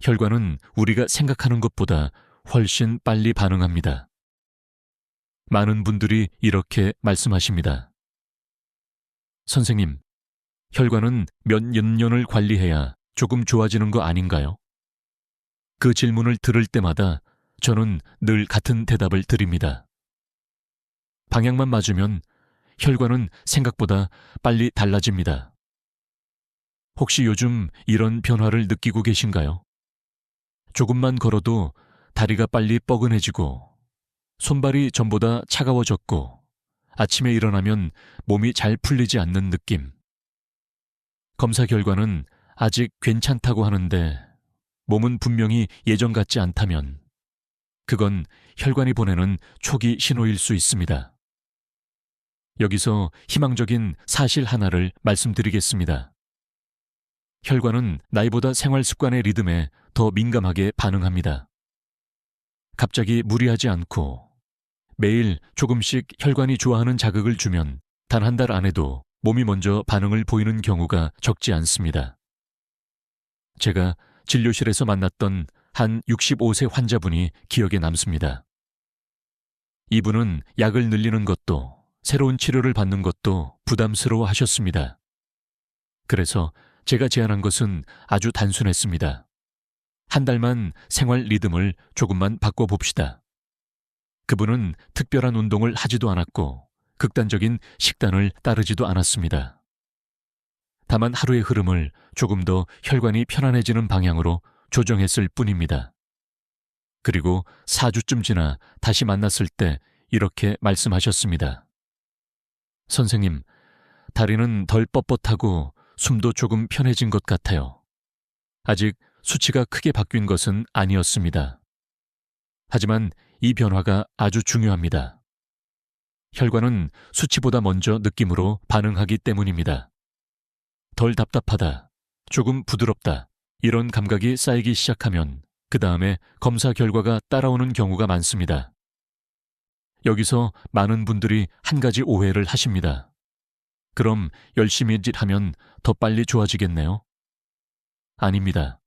혈관은 우리가 생각하는 것보다 훨씬 빨리 반응합니다. 많은 분들이 이렇게 말씀하십니다. 선생님, 혈관은 몇 년을 관리해야 조금 좋아지는 거 아닌가요? 그 질문을 들을 때마다 저는 늘 같은 대답을 드립니다. 방향만 맞으면 혈관은 생각보다 빨리 달라집니다. 혹시 요즘 이런 변화를 느끼고 계신가요? 조금만 걸어도 다리가 빨리 뻐근해지고, 손발이 전보다 차가워졌고, 아침에 일어나면 몸이 잘 풀리지 않는 느낌. 검사 결과는 아직 괜찮다고 하는데 몸은 분명히 예전 같지 않다면 그건 혈관이 보내는 초기 신호일 수 있습니다. 여기서 희망적인 사실 하나를 말씀드리겠습니다. 혈관은 나이보다 생활 습관의 리듬에 더 민감하게 반응합니다. 갑자기 무리하지 않고 매일 조금씩 혈관이 좋아하는 자극을 주면 단 한 달 안에도 몸이 먼저 반응을 보이는 경우가 적지 않습니다. 제가 진료실에서 만났던 한 65세 환자분이 기억에 남습니다. 이분은 약을 늘리는 것도 새로운 치료를 받는 것도 부담스러워 하셨습니다. 그래서 제가 제안한 것은 아주 단순했습니다. 한 달만 생활 리듬을 조금만 바꿔봅시다. 그분은 특별한 운동을 하지도 않았고 극단적인 식단을 따르지도 않았습니다. 다만 하루의 흐름을 조금 더 혈관이 편안해지는 방향으로 조정했을 뿐입니다. 그리고 4주쯤 지나 다시 만났을 때 이렇게 말씀하셨습니다. 선생님, 다리는 덜 뻣뻣하고 숨도 조금 편해진 것 같아요. 아직 수치가 크게 바뀐 것은 아니었습니다. 하지만 이 변화가 아주 중요합니다. 혈관은 수치보다 먼저 느낌으로 반응하기 때문입니다. 덜 답답하다, 조금 부드럽다, 이런 감각이 쌓이기 시작하면 그 다음에 검사 결과가 따라오는 경우가 많습니다. 여기서 많은 분들이 한 가지 오해를 하십니다. 그럼 열심히 하면 더 빨리 좋아지겠네요? 아닙니다.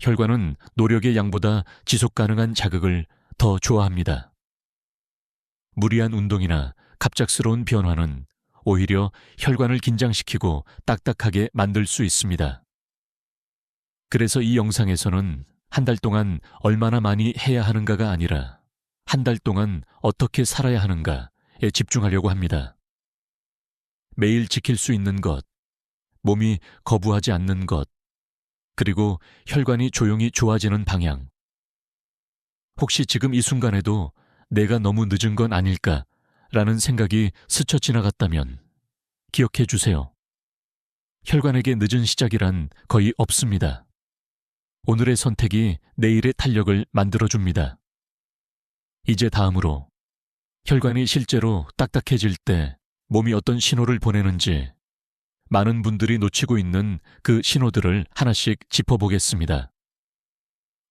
혈관은 노력의 양보다 지속 가능한 자극을 더 좋아합니다. 무리한 운동이나 갑작스러운 변화는 오히려 혈관을 긴장시키고 딱딱하게 만들 수 있습니다. 그래서 이 영상에서는 한 달 동안 얼마나 많이 해야 하는가가 아니라 한 달 동안 어떻게 살아야 하는가에 집중하려고 합니다. 매일 지킬 수 있는 것, 몸이 거부하지 않는 것, 그리고 혈관이 조용히 좋아지는 방향. 혹시 지금 이 순간에도 내가 너무 늦은 건 아닐까라는 생각이 스쳐 지나갔다면 기억해 주세요. 혈관에게 늦은 시작이란 거의 없습니다. 오늘의 선택이 내일의 탄력을 만들어줍니다. 이제 다음으로 혈관이 실제로 딱딱해질 때 몸이 어떤 신호를 보내는지 많은 분들이 놓치고 있는 그 신호들을 하나씩 짚어보겠습니다.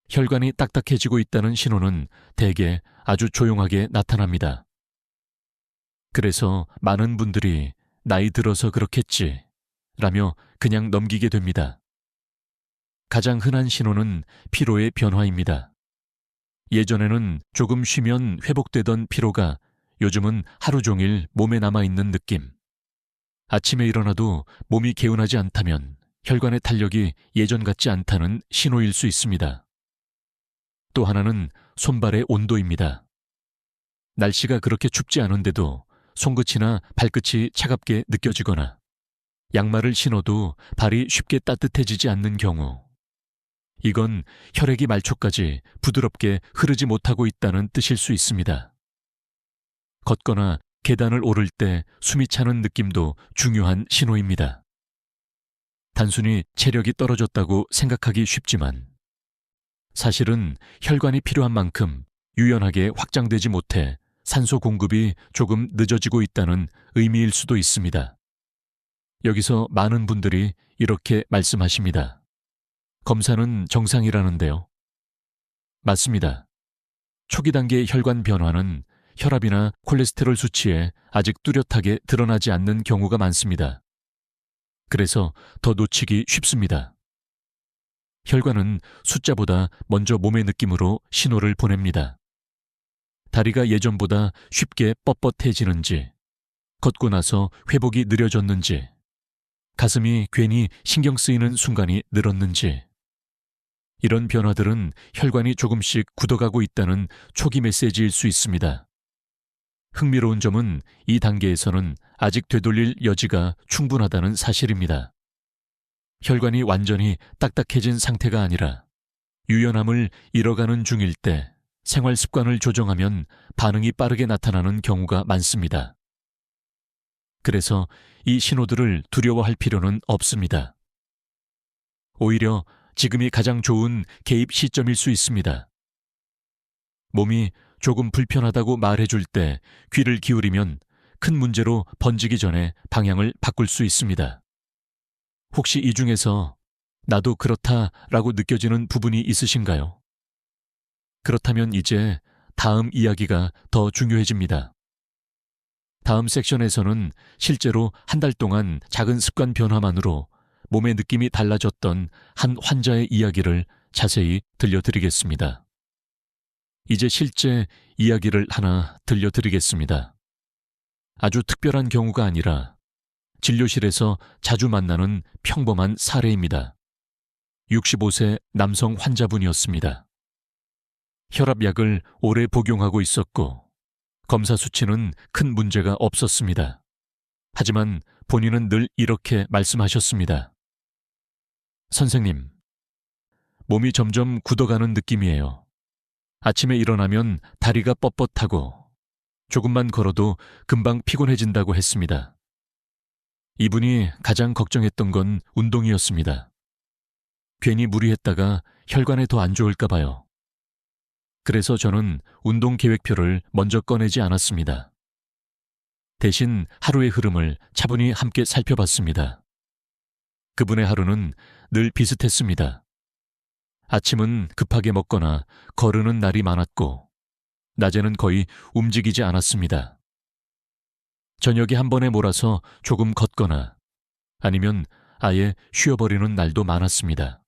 혈관이 딱딱해지고 있다는 신호는 대개 아주 조용하게 나타납니다. 그래서 많은 분들이 나이 들어서 그렇겠지 라며 그냥 넘기게 됩니다. 가장 흔한 신호는 피로의 변화입니다. 예전에는 조금 쉬면 회복되던 피로가 요즘은 하루 종일 몸에 남아있는 느낌. 아침에 일어나도 몸이 개운하지 않다면 혈관의 탄력이 예전 같지 않다는 신호일 수 있습니다. 또 하나는 손발의 온도입니다. 날씨가 그렇게 춥지 않은데도 손끝이나 발끝이 차갑게 느껴지거나 양말을 신어도 발이 쉽게 따뜻해지지 않는 경우, 이건 혈액이 말초까지 부드럽게 흐르지 못하고 있다는 뜻일 수 있습니다. 걷거나 계단을 오를 때 숨이 차는 느낌도 중요한 신호입니다. 단순히 체력이 떨어졌다고 생각하기 쉽지만 사실은 혈관이 필요한 만큼 유연하게 확장되지 못해 산소 공급이 조금 늦어지고 있다는 의미일 수도 있습니다. 여기서 많은 분들이 이렇게 말씀하십니다. 검사는 정상이라는데요. 맞습니다. 초기 단계의 혈관 변화는 혈압이나 콜레스테롤 수치에 아직 뚜렷하게 드러나지 않는 경우가 많습니다. 그래서 더 놓치기 쉽습니다. 혈관은 숫자보다 먼저 몸의 느낌으로 신호를 보냅니다. 다리가 예전보다 쉽게 뻣뻣해지는지, 걷고 나서 회복이 느려졌는지, 가슴이 괜히 신경 쓰이는 순간이 늘었는지, 이런 변화들은 혈관이 조금씩 굳어가고 있다는 초기 메시지일 수 있습니다. 흥미로운 점은 이 단계에서는 아직 되돌릴 여지가 충분하다는 사실입니다. 혈관이 완전히 딱딱해진 상태가 아니라 유연함을 잃어가는 중일 때 생활 습관을 조정하면 반응이 빠르게 나타나는 경우가 많습니다. 그래서 이 신호들을 두려워할 필요는 없습니다. 오히려 지금이 가장 좋은 개입 시점일 수 있습니다. 몸이 조금 불편하다고 말해줄 때 귀를 기울이면 큰 문제로 번지기 전에 방향을 바꿀 수 있습니다. 혹시 이 중에서 나도 그렇다라고 느껴지는 부분이 있으신가요? 그렇다면 이제 다음 이야기가 더 중요해집니다. 다음 섹션에서는 실제로 한 달 동안 작은 습관 변화만으로 몸의 느낌이 달라졌던 한 환자의 이야기를 자세히 들려드리겠습니다. 이제 실제 이야기를 하나 들려드리겠습니다. 아주 특별한 경우가 아니라 진료실에서 자주 만나는 평범한 사례입니다. 65세 남성 환자분이었습니다. 혈압약을 오래 복용하고 있었고 검사 수치는 큰 문제가 없었습니다. 하지만 본인은 늘 이렇게 말씀하셨습니다. 선생님, 몸이 점점 굳어가는 느낌이에요. 아침에 일어나면 다리가 뻣뻣하고 조금만 걸어도 금방 피곤해진다고 했습니다. 이분이 가장 걱정했던 건 운동이었습니다. 괜히 무리했다가 혈관에 더 안 좋을까 봐요. 그래서 저는 운동 계획표를 먼저 꺼내지 않았습니다. 대신 하루의 흐름을 차분히 함께 살펴봤습니다. 그분의 하루는 늘 비슷했습니다. 아침은 급하게 먹거나 거르는 날이 많았고 낮에는 거의 움직이지 않았습니다. 저녁에 한 번에 몰아서 조금 걷거나 아니면 아예 쉬어버리는 날도 많았습니다.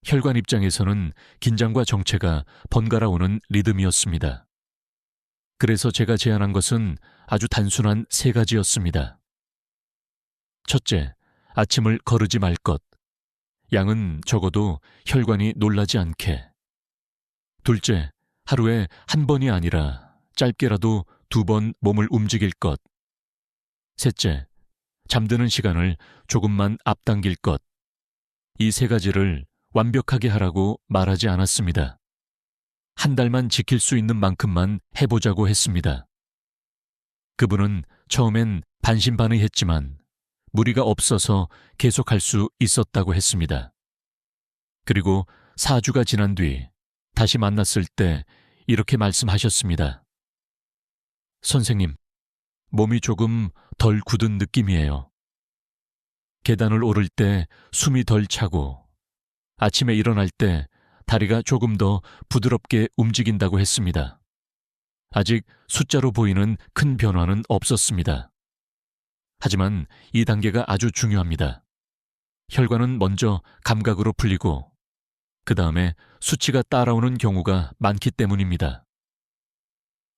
혈관 입장에서는 긴장과 정체가 번갈아 오는 리듬이었습니다. 그래서 제가 제안한 것은 아주 단순한 3가지였습니다. 첫째, 아침을 거르지 말 것. 양은 적어도 혈관이 놀라지 않게. 둘째, 하루에 한 번이 아니라 짧게라도 2번 몸을 움직일 것. 셋째, 잠드는 시간을 조금만 앞당길 것. 이 3가지를 완벽하게 하라고 말하지 않았습니다. 한 달만 지킬 수 있는 만큼만 해보자고 했습니다. 그분은 처음엔 반신반의했지만 무리가 없어서 계속할 수 있었다고 했습니다. 그리고 4주가 지난 뒤 다시 만났을 때 이렇게 말씀하셨습니다. 선생님, 몸이 조금 덜 굳은 느낌이에요. 계단을 오를 때 숨이 덜 차고 아침에 일어날 때 다리가 조금 더 부드럽게 움직인다고 했습니다. 아직 숫자로 보이는 큰 변화는 없었습니다. 하지만 이 단계가 아주 중요합니다. 혈관은 먼저 감각으로 풀리고 그 다음에 수치가 따라오는 경우가 많기 때문입니다.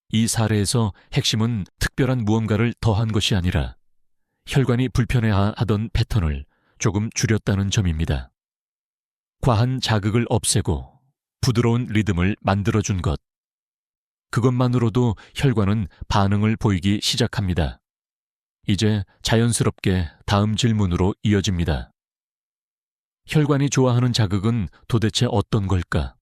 이 사례에서 핵심은 특별한 무언가를 더한 것이 아니라 혈관이 불편해하던 패턴을 조금 줄였다는 점입니다. 과한 자극을 없애고 부드러운 리듬을 만들어준 것. 그것만으로도 혈관은 반응을 보이기 시작합니다. 이제 자연스럽게 다음 질문으로 이어집니다. 혈관이 좋아하는 자극은 도대체 어떤 걸까?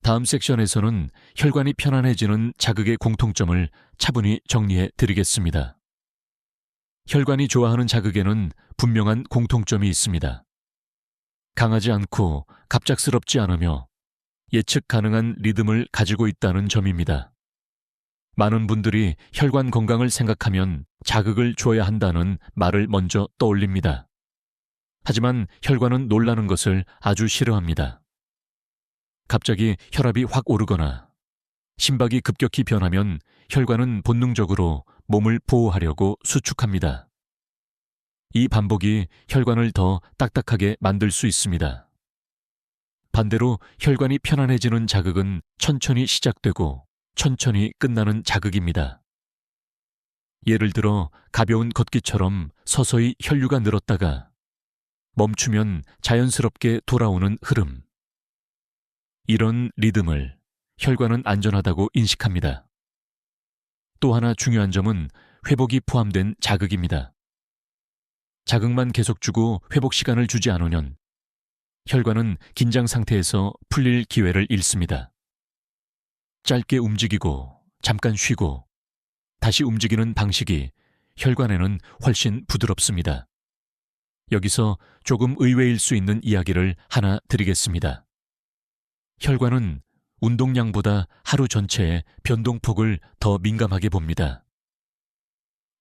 다음 섹션에서는 혈관이 편안해지는 자극의 공통점을 차분히 정리해 드리겠습니다. 혈관이 좋아하는 자극에는 분명한 공통점이 있습니다. 강하지 않고 갑작스럽지 않으며 예측 가능한 리듬을 가지고 있다는 점입니다. 많은 분들이 혈관 건강을 생각하면 자극을 줘야 한다는 말을 먼저 떠올립니다. 하지만 혈관은 놀라는 것을 아주 싫어합니다. 갑자기 혈압이 확 오르거나 심박이 급격히 변하면 혈관은 본능적으로 몸을 보호하려고 수축합니다. 이 반복이 혈관을 더 딱딱하게 만들 수 있습니다. 반대로 혈관이 편안해지는 자극은 천천히 시작되고 천천히 끝나는 자극입니다. 예를 들어 가벼운 걷기처럼 서서히 혈류가 늘었다가 멈추면 자연스럽게 돌아오는 흐름. 이런 리듬을 혈관은 안전하다고 인식합니다. 또 하나 중요한 점은 회복이 포함된 자극입니다. 자극만 계속 주고 회복 시간을 주지 않으면 혈관은 긴장 상태에서 풀릴 기회를 잃습니다. 짧게 움직이고 잠깐 쉬고 다시 움직이는 방식이 혈관에는 훨씬 부드럽습니다. 여기서 조금 의외일 수 있는 이야기를 하나 드리겠습니다. 혈관은 운동량보다 하루 전체의 변동폭을 더 민감하게 봅니다.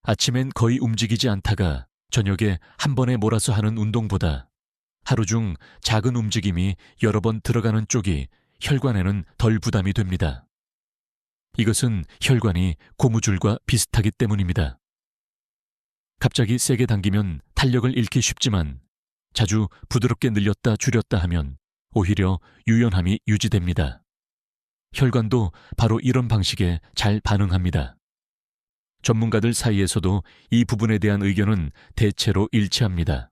아침엔 거의 움직이지 않다가 저녁에 한 번에 몰아서 하는 운동보다 하루 중 작은 움직임이 여러 번 들어가는 쪽이 혈관에는 덜 부담이 됩니다. 이것은 혈관이 고무줄과 비슷하기 때문입니다. 갑자기 세게 당기면 탄력을 잃기 쉽지만 자주 부드럽게 늘렸다 줄였다 하면 오히려 유연함이 유지됩니다. 혈관도 바로 이런 방식에 잘 반응합니다. 전문가들 사이에서도 이 부분에 대한 의견은 대체로 일치합니다.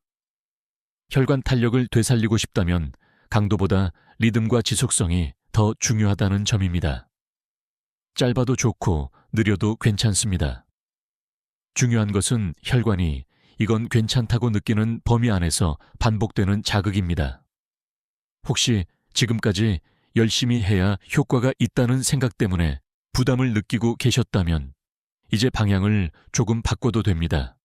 혈관 탄력을 되살리고 싶다면 강도보다 리듬과 지속성이 더 중요하다는 점입니다. 짧아도 좋고 느려도 괜찮습니다. 중요한 것은 혈관이 이건 괜찮다고 느끼는 범위 안에서 반복되는 자극입니다. 혹시 지금까지 열심히 해야 효과가 있다는 생각 때문에 부담을 느끼고 계셨다면 이제 방향을 조금 바꿔도 됩니다.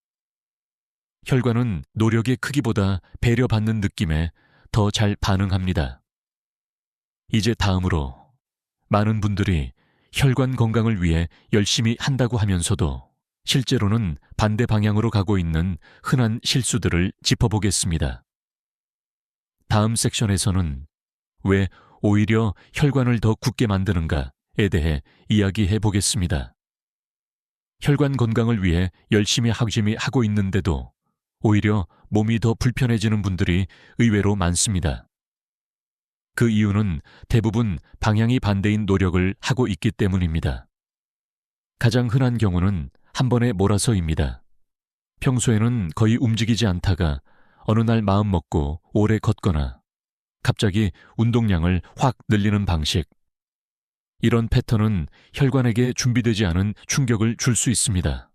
혈관은 노력의 크기보다 배려받는 느낌에 더 잘 반응합니다. 이제 다음으로 많은 분들이 혈관 건강을 위해 열심히 한다고 하면서도 실제로는 반대 방향으로 가고 있는 흔한 실수들을 짚어보겠습니다. 다음 섹션에서는 왜 오히려 혈관을 더 굳게 만드는가에 대해 이야기해 보겠습니다. 혈관 건강을 위해 열심히 하고 있는데도 오히려 몸이 더 불편해지는 분들이 의외로 많습니다. 그 이유는 대부분 방향이 반대인 노력을 하고 있기 때문입니다. 가장 흔한 경우는 한 번에 몰아서입니다. 평소에는 거의 움직이지 않다가 어느 날 마음 먹고 오래 걷거나 갑자기 운동량을 확 늘리는 방식. 이런 패턴은 혈관에게 준비되지 않은 충격을 줄 수 있습니다.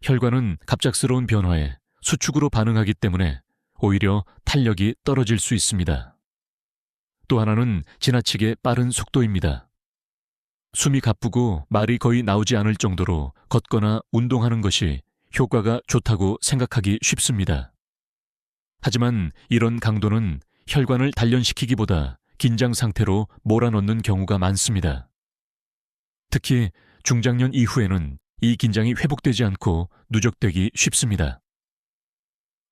혈관은 갑작스러운 변화에 수축으로 반응하기 때문에 오히려 탄력이 떨어질 수 있습니다. 또 하나는 지나치게 빠른 속도입니다. 숨이 가쁘고 말이 거의 나오지 않을 정도로 걷거나 운동하는 것이 효과가 좋다고 생각하기 쉽습니다. 하지만 이런 강도는 혈관을 단련시키기보다 긴장 상태로 몰아넣는 경우가 많습니다. 특히 중장년 이후에는 이 긴장이 회복되지 않고 누적되기 쉽습니다.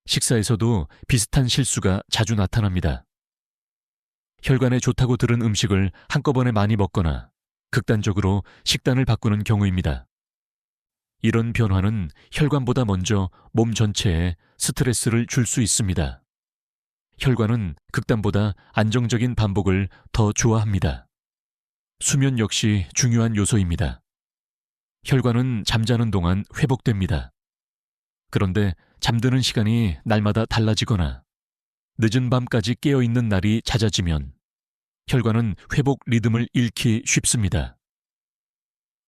식사에서도 비슷한 실수가 자주 나타납니다. 혈관에 좋다고 들은 음식을 한꺼번에 많이 먹거나 극단적으로 식단을 바꾸는 경우입니다. 이런 변화는 혈관보다 먼저 몸 전체에 스트레스를 줄 수 있습니다. 혈관은 극단보다 안정적인 반복을 더 좋아합니다. 수면 역시 중요한 요소입니다. 혈관은 잠자는 동안 회복됩니다. 그런데 잠드는 시간이 날마다 달라지거나 늦은 밤까지 깨어있는 날이 잦아지면 혈관은 회복 리듬을 잃기 쉽습니다.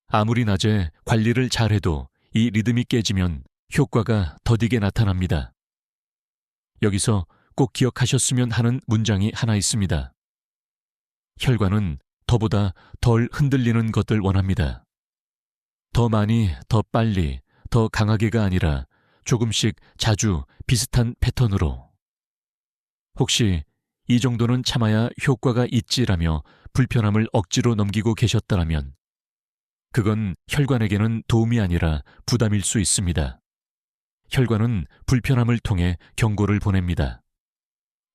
아무리 낮에 관리를 잘해도 이 리듬이 깨지면 효과가 더디게 나타납니다. 여기서 꼭 기억하셨으면 하는 문장이 하나 있습니다. 혈관은 더보다 덜 흔들리는 것들 원합니다. 더 많이, 더 빨리, 더 강하게가 아니라 조금씩 자주 비슷한 패턴으로. 혹시 이 정도는 참아야 효과가 있지라며 불편함을 억지로 넘기고 계셨다면 그건 혈관에게는 도움이 아니라 부담일 수 있습니다. 혈관은 불편함을 통해 경고를 보냅니다.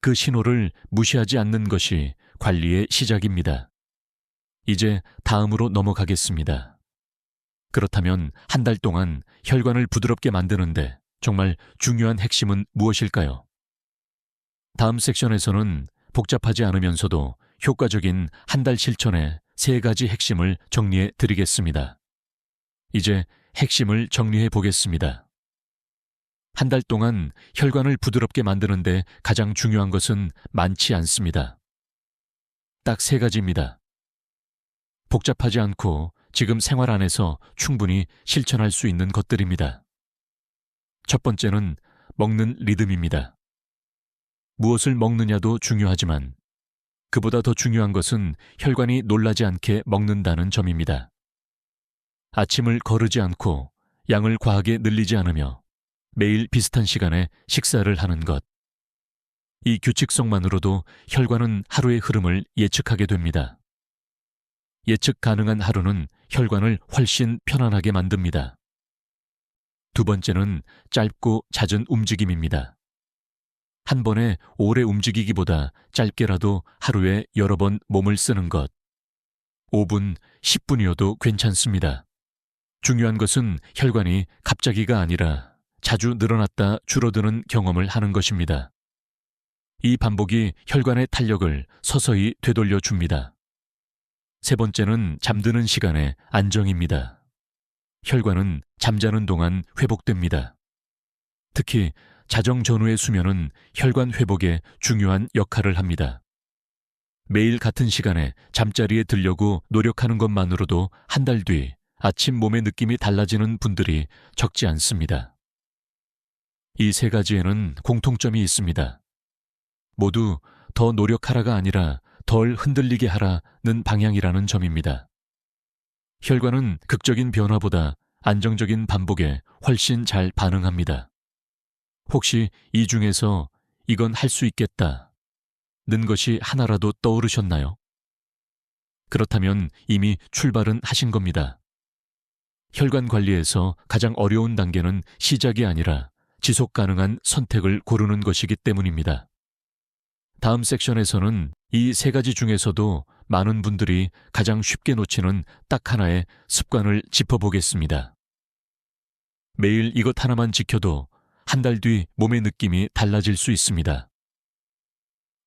그 신호를 무시하지 않는 것이 관리의 시작입니다. 이제 다음으로 넘어가겠습니다. 그렇다면 한 달 동안 혈관을 부드럽게 만드는데 정말 중요한 핵심은 무엇일까요? 다음 섹션에서는 복잡하지 않으면서도 효과적인 한 달 실천의 3가지 핵심을 정리해 드리겠습니다. 이제 핵심을 정리해 보겠습니다. 한 달 동안 혈관을 부드럽게 만드는데 가장 중요한 것은 많지 않습니다. 딱 3가지입니다. 복잡하지 않고 지금 생활 안에서 충분히 실천할 수 있는 것들입니다. 첫 번째는 먹는 리듬입니다. 무엇을 먹느냐도 중요하지만 그보다 더 중요한 것은 혈관이 놀라지 않게 먹는다는 점입니다. 아침을 거르지 않고 양을 과하게 늘리지 않으며 매일 비슷한 시간에 식사를 하는 것. 이 규칙성만으로도 혈관은 하루의 흐름을 예측하게 됩니다. 예측 가능한 하루는 혈관을 훨씬 편안하게 만듭니다. 두 번째는 짧고 잦은 움직임입니다. 한 번에 오래 움직이기보다 짧게라도 하루에 여러 번 몸을 쓰는 것. 5분, 10분이어도 괜찮습니다. 중요한 것은 혈관이 갑자기가 아니라 자주 늘어났다 줄어드는 경험을 하는 것입니다. 이 반복이 혈관의 탄력을 서서히 되돌려 줍니다. 세 번째는 잠드는 시간의 안정입니다. 혈관은 잠자는 동안 회복됩니다. 특히 자정 전후의 수면은 혈관 회복에 중요한 역할을 합니다. 매일 같은 시간에 잠자리에 들려고 노력하는 것만으로도 한 달 뒤 아침 몸의 느낌이 달라지는 분들이 적지 않습니다. 이 3가지에는 공통점이 있습니다. 모두 더 노력하라가 아니라 덜 흔들리게 하라는 방향이라는 점입니다. 혈관은 극적인 변화보다 안정적인 반복에 훨씬 잘 반응합니다. 혹시 이 중에서 이건 할 수 있겠다 는 것이 하나라도 떠오르셨나요? 그렇다면 이미 출발은 하신 겁니다. 혈관 관리에서 가장 어려운 단계는 시작이 아니라 지속 가능한 선택을 고르는 것이기 때문입니다. 다음 섹션에서는 이 3가지 중에서도 많은 분들이 가장 쉽게 놓치는 딱 하나의 습관을 짚어보겠습니다. 매일 이것 하나만 지켜도 한 달 뒤 몸의 느낌이 달라질 수 있습니다.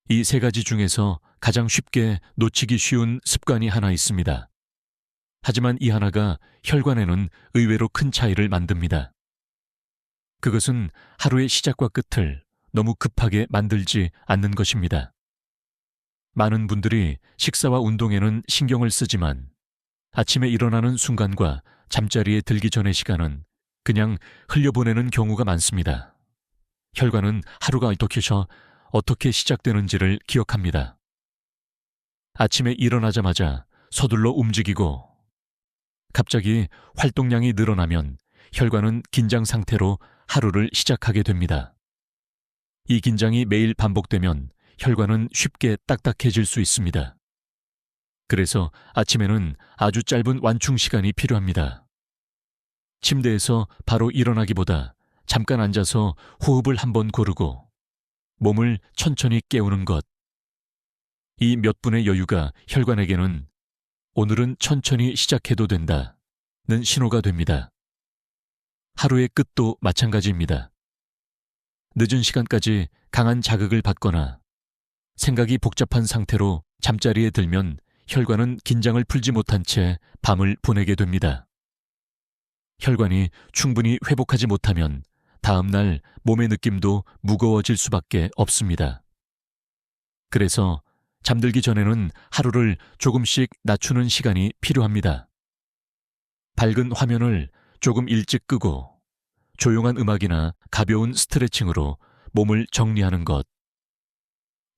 이 3가지 중에서 가장 쉽게 놓치기 쉬운 습관이 하나 있습니다. 하지만 이 하나가 혈관에는 의외로 큰 차이를 만듭니다. 그것은 하루의 시작과 끝을 너무 급하게 만들지 않는 것입니다. 많은 분들이 식사와 운동에는 신경을 쓰지만 아침에 일어나는 순간과 잠자리에 들기 전의 시간은 그냥 흘려보내는 경우가 많습니다. 혈관은 하루가 어떻게 시작되는지를 기억합니다. 아침에 일어나자마자 서둘러 움직이고 갑자기 활동량이 늘어나면 혈관은 긴장 상태로 하루를 시작하게 됩니다. 이 긴장이 매일 반복되면 혈관은 쉽게 딱딱해질 수 있습니다. 그래서 아침에는 아주 짧은 완충 시간이 필요합니다. 침대에서 바로 일어나기보다 잠깐 앉아서 호흡을 한번 고르고 몸을 천천히 깨우는 것. 이 몇 분의 여유가 혈관에게는 오늘은 천천히 시작해도 된다는 신호가 됩니다. 하루의 끝도 마찬가지입니다. 늦은 시간까지 강한 자극을 받거나 생각이 복잡한 상태로 잠자리에 들면 혈관은 긴장을 풀지 못한 채 밤을 보내게 됩니다. 혈관이 충분히 회복하지 못하면 다음 날 몸의 느낌도 무거워질 수밖에 없습니다. 그래서 잠들기 전에는 하루를 조금씩 낮추는 시간이 필요합니다. 밝은 화면을 조금 일찍 끄고 조용한 음악이나 가벼운 스트레칭으로 몸을 정리하는 것.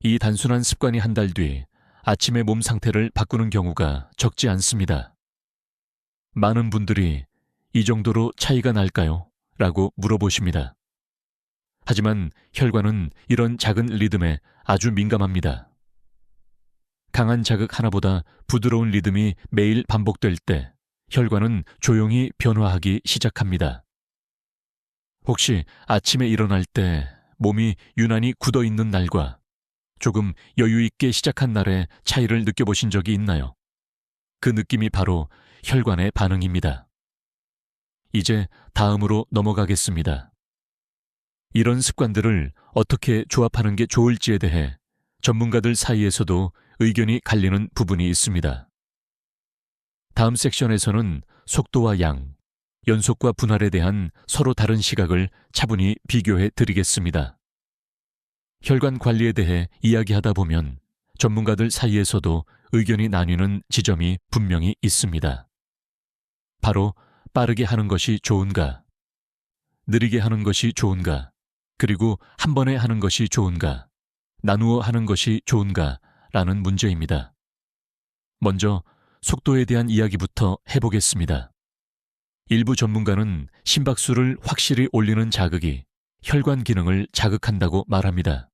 이 단순한 습관이 한 달 뒤 아침의 몸 상태를 바꾸는 경우가 적지 않습니다. 많은 분들이 이 정도로 차이가 날까요? 라고 물어보십니다. 하지만 혈관은 이런 작은 리듬에 아주 민감합니다. 강한 자극 하나보다 부드러운 리듬이 매일 반복될 때 혈관은 조용히 변화하기 시작합니다. 혹시 아침에 일어날 때 몸이 유난히 굳어 있는 날과 조금 여유 있게 시작한 날의 차이를 느껴보신 적이 있나요? 그 느낌이 바로 혈관의 반응입니다. 이제 다음으로 넘어가겠습니다. 이런 습관들을 어떻게 조합하는 게 좋을지에 대해 전문가들 사이에서도 의견이 갈리는 부분이 있습니다. 다음 섹션에서는 속도와 양, 연속과 분할에 대한 서로 다른 시각을 차분히 비교해 드리겠습니다. 혈관 관리에 대해 이야기하다 보면 전문가들 사이에서도 의견이 나뉘는 지점이 분명히 있습니다. 바로 빠르게 하는 것이 좋은가, 느리게 하는 것이 좋은가, 그리고 한 번에 하는 것이 좋은가, 나누어 하는 것이 좋은가 라는 문제입니다. 먼저 속도에 대한 이야기부터 해보겠습니다. 일부 전문가는 심박수를 확실히 올리는 자극이 혈관 기능을 자극한다고 말합니다.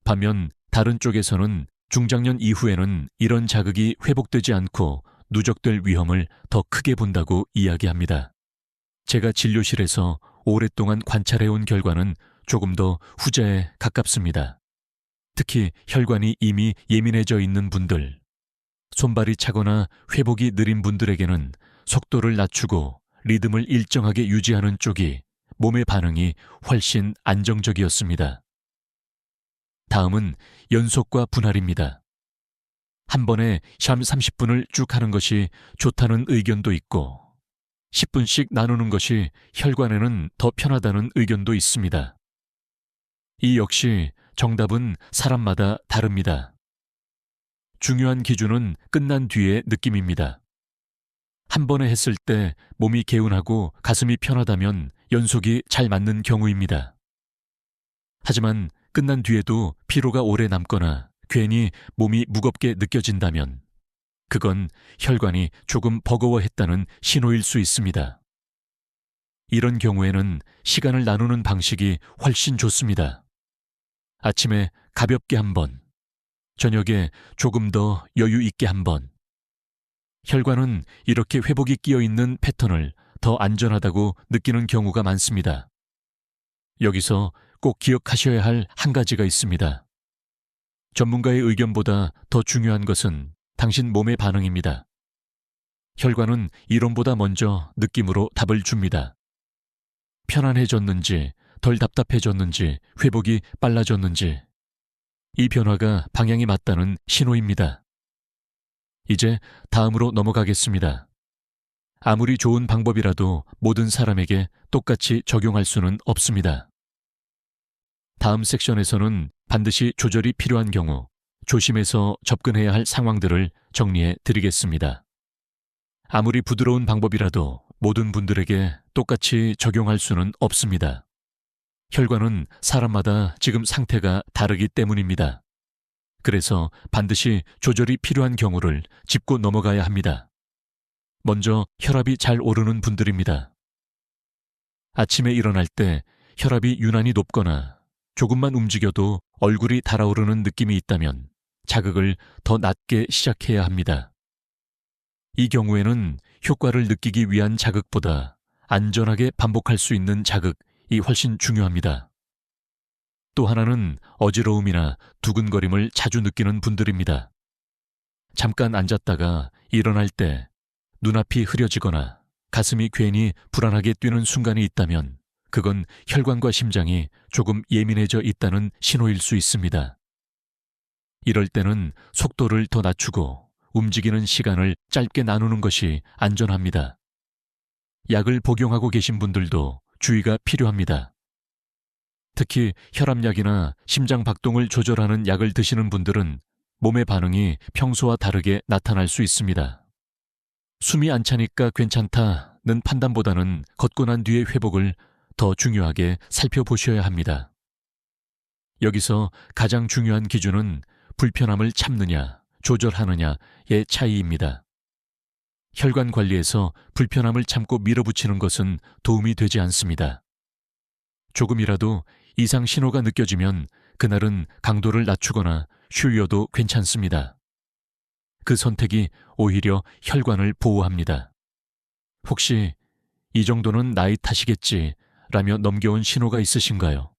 반면 다른 쪽에서는 중장년 이후에는 이런 자극이 회복되지 않고 누적될 위험을 더 크게 본다고 이야기합니다. 제가 진료실에서 오랫동안 관찰해온 결과는 조금 더 후자에 가깝습니다. 특히 혈관이 이미 예민해져 있는 분들, 손발이 차거나 회복이 느린 분들에게는 속도를 낮추고 리듬을 일정하게 유지하는 쪽이 몸의 반응이 훨씬 안정적이었습니다. 다음은 연속과 분할입니다. 한 번에 샴 30분을 쭉 하는 것이 좋다는 의견도 있고 10분씩 나누는 것이 혈관에는 더 편하다는 의견도 있습니다. 이 역시 정답은 사람마다 다릅니다. 중요한 기준은 끝난 뒤의 느낌입니다. 한 번에 했을 때 몸이 개운하고 가슴이 편하다면 연속이 잘 맞는 경우입니다. 하지만 끝난 뒤에도 피로가 오래 남거나 괜히 몸이 무겁게 느껴진다면 그건 혈관이 조금 버거워했다는 신호일 수 있습니다. 이런 경우에는 시간을 나누는 방식이 훨씬 좋습니다. 아침에 가볍게 한 번, 저녁에 조금 더 여유 있게 한 번. 혈관은 이렇게 회복이 끼어 있는 패턴을 더 안전하다고 느끼는 경우가 많습니다. 여기서 꼭 기억하셔야 할 한 가지가 있습니다. 전문가의 의견보다 더 중요한 것은 당신 몸의 반응입니다. 혈관은 이론보다 먼저 느낌으로 답을 줍니다. 편안해졌는지, 덜 답답해졌는지, 회복이 빨라졌는지, 이 변화가 방향이 맞다는 신호입니다. 이제 다음으로 넘어가겠습니다. 아무리 좋은 방법이라도 모든 사람에게 똑같이 적용할 수는 없습니다. 다음 섹션에서는 반드시 조절이 필요한 경우, 조심해서 접근해야 할 상황들을 정리해 드리겠습니다. 아무리 부드러운 방법이라도 모든 분들에게 똑같이 적용할 수는 없습니다. 혈관은 사람마다 지금 상태가 다르기 때문입니다. 그래서 반드시 조절이 필요한 경우를 짚고 넘어가야 합니다. 먼저 혈압이 잘 오르는 분들입니다. 아침에 일어날 때 혈압이 유난히 높거나 조금만 움직여도 얼굴이 달아오르는 느낌이 있다면 자극을 더 낮게 시작해야 합니다. 이 경우에는 효과를 느끼기 위한 자극보다 안전하게 반복할 수 있는 자극이 훨씬 중요합니다. 또 하나는 어지러움이나 두근거림을 자주 느끼는 분들입니다. 잠깐 앉았다가 일어날 때 눈앞이 흐려지거나 가슴이 괜히 불안하게 뛰는 순간이 있다면 그건 혈관과 심장이 조금 예민해져 있다는 신호일 수 있습니다. 이럴 때는 속도를 더 낮추고 움직이는 시간을 짧게 나누는 것이 안전합니다. 약을 복용하고 계신 분들도 주의가 필요합니다. 특히 혈압약이나 심장 박동을 조절하는 약을 드시는 분들은 몸의 반응이 평소와 다르게 나타날 수 있습니다. 숨이 안 차니까 괜찮다는 판단보다는 걷고 난 뒤의 회복을 더 중요하게 살펴보셔야 합니다. 여기서 가장 중요한 기준은 불편함을 참느냐, 조절하느냐의 차이입니다. 혈관 관리에서 불편함을 참고 밀어붙이는 것은 도움이 되지 않습니다. 조금이라도 이상 신호가 느껴지면 그날은 강도를 낮추거나 쉬어도 괜찮습니다. 그 선택이 오히려 혈관을 보호합니다. 혹시 이 정도는 나이 탓이겠지 라며 넘겨온 신호가 있으신가요?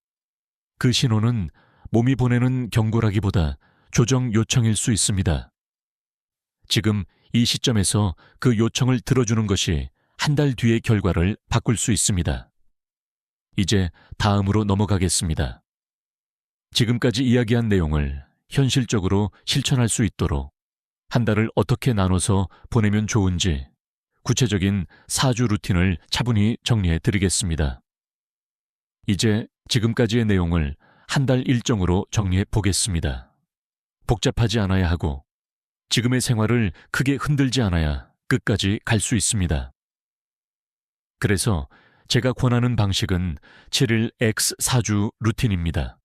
그 신호는 몸이 보내는 경고라기보다 조정 요청일 수 있습니다. 지금 이 시점에서 그 요청을 들어주는 것이 한 달 뒤의 결과를 바꿀 수 있습니다. 이제 다음으로 넘어가겠습니다. 지금까지 이야기한 내용을 현실적으로 실천할 수 있도록 한 달을 어떻게 나눠서 보내면 좋은지 구체적인 4주 루틴을 차분히 정리해 드리겠습니다. 이제 지금까지의 내용을 한 달 일정으로 정리해 보겠습니다. 복잡하지 않아야 하고 지금의 생활을 크게 흔들지 않아야 끝까지 갈 수 있습니다. 그래서 제가 권하는 방식은 7일 X 4주 루틴입니다.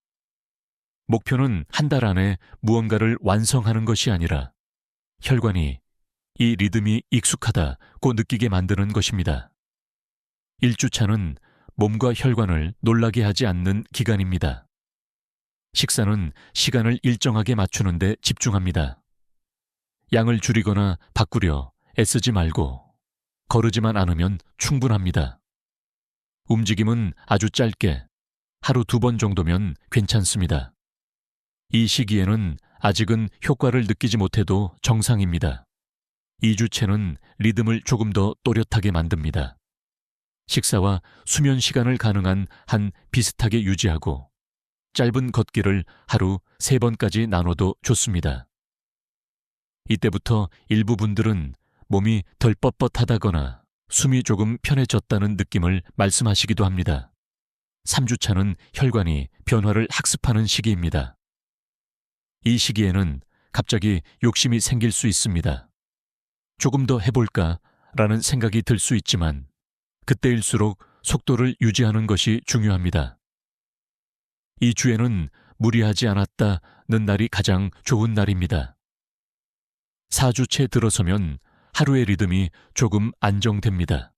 목표는 한 달 안에 무언가를 완성하는 것이 아니라 혈관이 이 리듬이 익숙하다고 느끼게 만드는 것입니다. 1주차는 몸과 혈관을 놀라게 하지 않는 기간입니다. 식사는 시간을 일정하게 맞추는 데 집중합니다. 양을 줄이거나 바꾸려 애쓰지 말고 거르지만 않으면 충분합니다. 움직임은 아주 짧게 하루 2번 정도면 괜찮습니다. 이 시기에는 아직은 효과를 느끼지 못해도 정상입니다. 2주체는 리듬을 조금 더 또렷하게 만듭니다. 식사와 수면 시간을 가능한 한 비슷하게 유지하고 짧은 걷기를 하루 3번까지 나눠도 좋습니다. 이때부터 일부 분들은 몸이 덜 뻣뻣하다거나 숨이 조금 편해졌다는 느낌을 말씀하시기도 합니다. 3주차는 혈관이 변화를 학습하는 시기입니다. 이 시기에는 갑자기 욕심이 생길 수 있습니다. 조금 더 해볼까 라는 생각이 들 수 있지만 그때일수록 속도를 유지하는 것이 중요합니다. 이 주에는 무리하지 않았다는 날이 가장 좋은 날입니다. 4주째 들어서면 하루의 리듬이 조금 안정됩니다.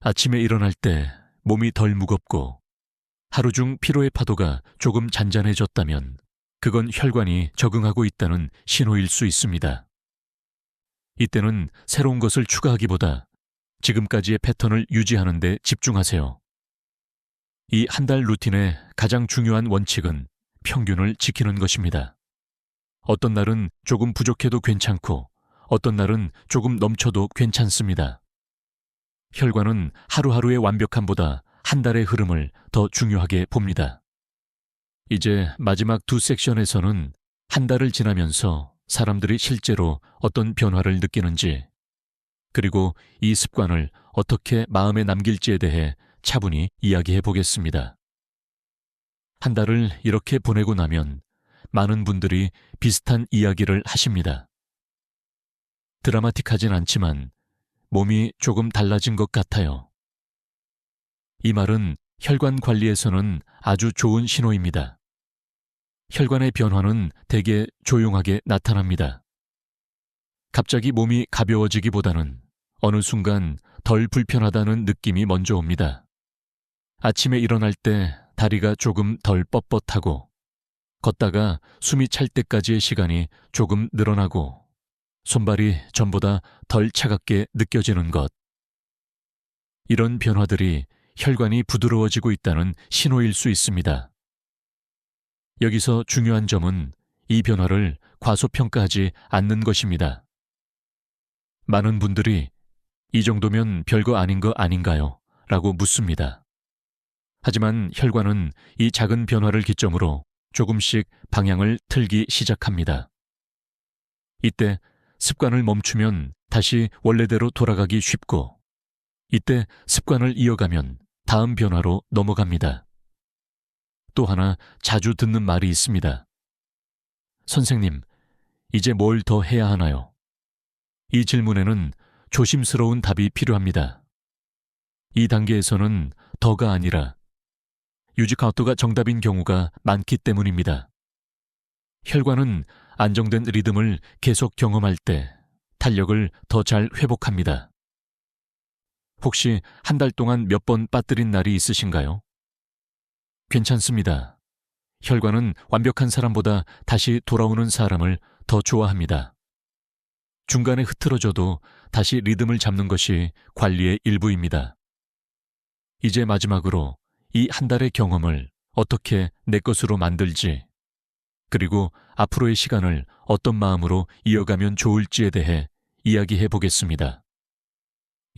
아침에 일어날 때 몸이 덜 무겁고 하루 중 피로의 파도가 조금 잔잔해졌다면 그건 혈관이 적응하고 있다는 신호일 수 있습니다. 이때는 새로운 것을 추가하기보다 지금까지의 패턴을 유지하는 데 집중하세요. 이 한 달 루틴의 가장 중요한 원칙은 평균을 지키는 것입니다. 어떤 날은 조금 부족해도 괜찮고 어떤 날은 조금 넘쳐도 괜찮습니다. 혈관은 하루하루의 완벽함보다 한 달의 흐름을 더 중요하게 봅니다. 이제 마지막 2 섹션에서는 한 달을 지나면서 사람들이 실제로 어떤 변화를 느끼는지, 그리고 이 습관을 어떻게 마음에 남길지에 대해 차분히 이야기해 보겠습니다. 한 달을 이렇게 보내고 나면 많은 분들이 비슷한 이야기를 하십니다. 드라마틱하진 않지만 몸이 조금 달라진 것 같아요. 이 말은 혈관 관리에서는 아주 좋은 신호입니다. 혈관의 변화는 대개 조용하게 나타납니다. 갑자기 몸이 가벼워지기보다는 어느 순간 덜 불편하다는 느낌이 먼저 옵니다. 아침에 일어날 때 다리가 조금 덜 뻣뻣하고 걷다가 숨이 찰 때까지의 시간이 조금 늘어나고 손발이 전보다 덜 차갑게 느껴지는 것. 이런 변화들이 혈관이 부드러워지고 있다는 신호일 수 있습니다. 여기서 중요한 점은 이 변화를 과소평가하지 않는 것입니다. 많은 분들이 이 정도면 별거 아닌 거 아닌가요? 라고 묻습니다. 하지만 혈관은 이 작은 변화를 기점으로 조금씩 방향을 틀기 시작합니다. 이때 습관을 멈추면 다시 원래대로 돌아가기 쉽고, 이때 습관을 이어가면 다음 변화로 넘어갑니다. 또 하나 자주 듣는 말이 있습니다. 선생님, 이제 뭘 더 해야 하나요? 이 질문에는 조심스러운 답이 필요합니다. 이 단계에서는 더가 아니라 유지카우트가 정답인 경우가 많기 때문입니다. 혈관은 안정된 리듬을 계속 경험할 때 탄력을 더 잘 회복합니다. 혹시 한 달 동안 몇 번 빠뜨린 날이 있으신가요? 괜찮습니다. 혈관은 완벽한 사람보다 다시 돌아오는 사람을 더 좋아합니다. 중간에 흐트러져도 다시 리듬을 잡는 것이 관리의 일부입니다. 이제 마지막으로 이 한 달의 경험을 어떻게 내 것으로 만들지, 그리고 앞으로의 시간을 어떤 마음으로 이어가면 좋을지에 대해 이야기해 보겠습니다.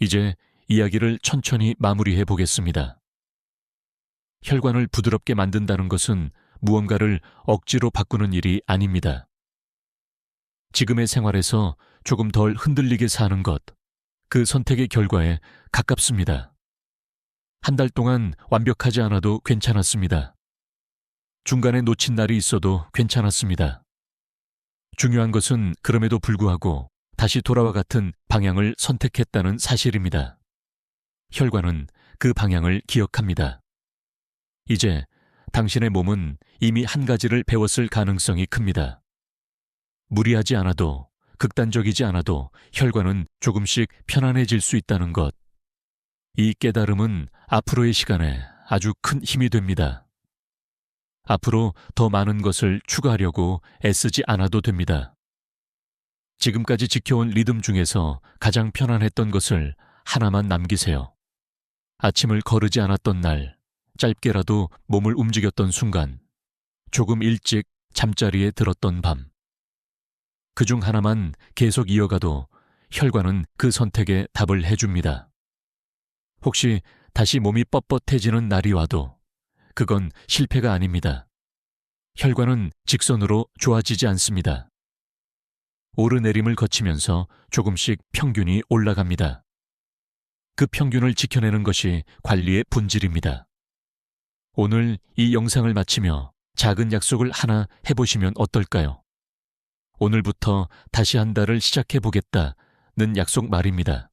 이제 이야기를 천천히 마무리해 보겠습니다. 혈관을 부드럽게 만든다는 것은 무언가를 억지로 바꾸는 일이 아닙니다. 지금의 생활에서 조금 덜 흔들리게 사는 것, 그 선택의 결과에 가깝습니다. 한 달 동안 완벽하지 않아도 괜찮았습니다. 중간에 놓친 날이 있어도 괜찮았습니다. 중요한 것은 그럼에도 불구하고 다시 돌아와 같은 방향을 선택했다는 사실입니다. 혈관은 그 방향을 기억합니다. 이제 당신의 몸은 이미 한 가지를 배웠을 가능성이 큽니다. 무리하지 않아도, 극단적이지 않아도 혈관은 조금씩 편안해질 수 있다는 것. 이 깨달음은 앞으로의 시간에 아주 큰 힘이 됩니다. 앞으로 더 많은 것을 추가하려고 애쓰지 않아도 됩니다. 지금까지 지켜온 리듬 중에서 가장 편안했던 것을 하나만 남기세요. 아침을 거르지 않았던 날, 짧게라도 몸을 움직였던 순간, 조금 일찍 잠자리에 들었던 밤. 그중 하나만 계속 이어가도 혈관은 그 선택에 답을 해줍니다. 혹시 다시 몸이 뻣뻣해지는 날이 와도 그건 실패가 아닙니다. 혈관은 직선으로 좋아지지 않습니다. 오르내림을 거치면서 조금씩 평균이 올라갑니다. 그 평균을 지켜내는 것이 관리의 본질입니다. 오늘 이 영상을 마치며 작은 약속을 하나 해보시면 어떨까요? 오늘부터 다시 한 달을 시작해보겠다는 약속 말입니다.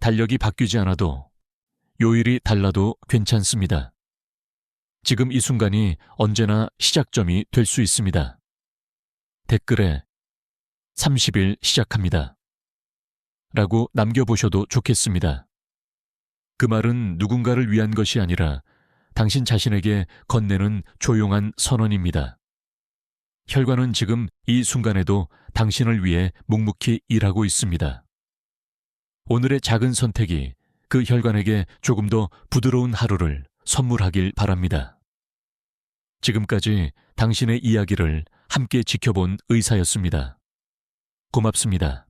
달력이 바뀌지 않아도, 요일이 달라도 괜찮습니다. 지금 이 순간이 언제나 시작점이 될 수 있습니다. 댓글에 30일 시작합니다. 라고 남겨보셔도 좋겠습니다. 그 말은 누군가를 위한 것이 아니라 당신 자신에게 건네는 조용한 선언입니다. 혈관은 지금 이 순간에도 당신을 위해 묵묵히 일하고 있습니다. 오늘의 작은 선택이 그 혈관에게 조금 더 부드러운 하루를 선물하길 바랍니다. 지금까지 당신의 이야기를 함께 지켜본 의사였습니다. 고맙습니다.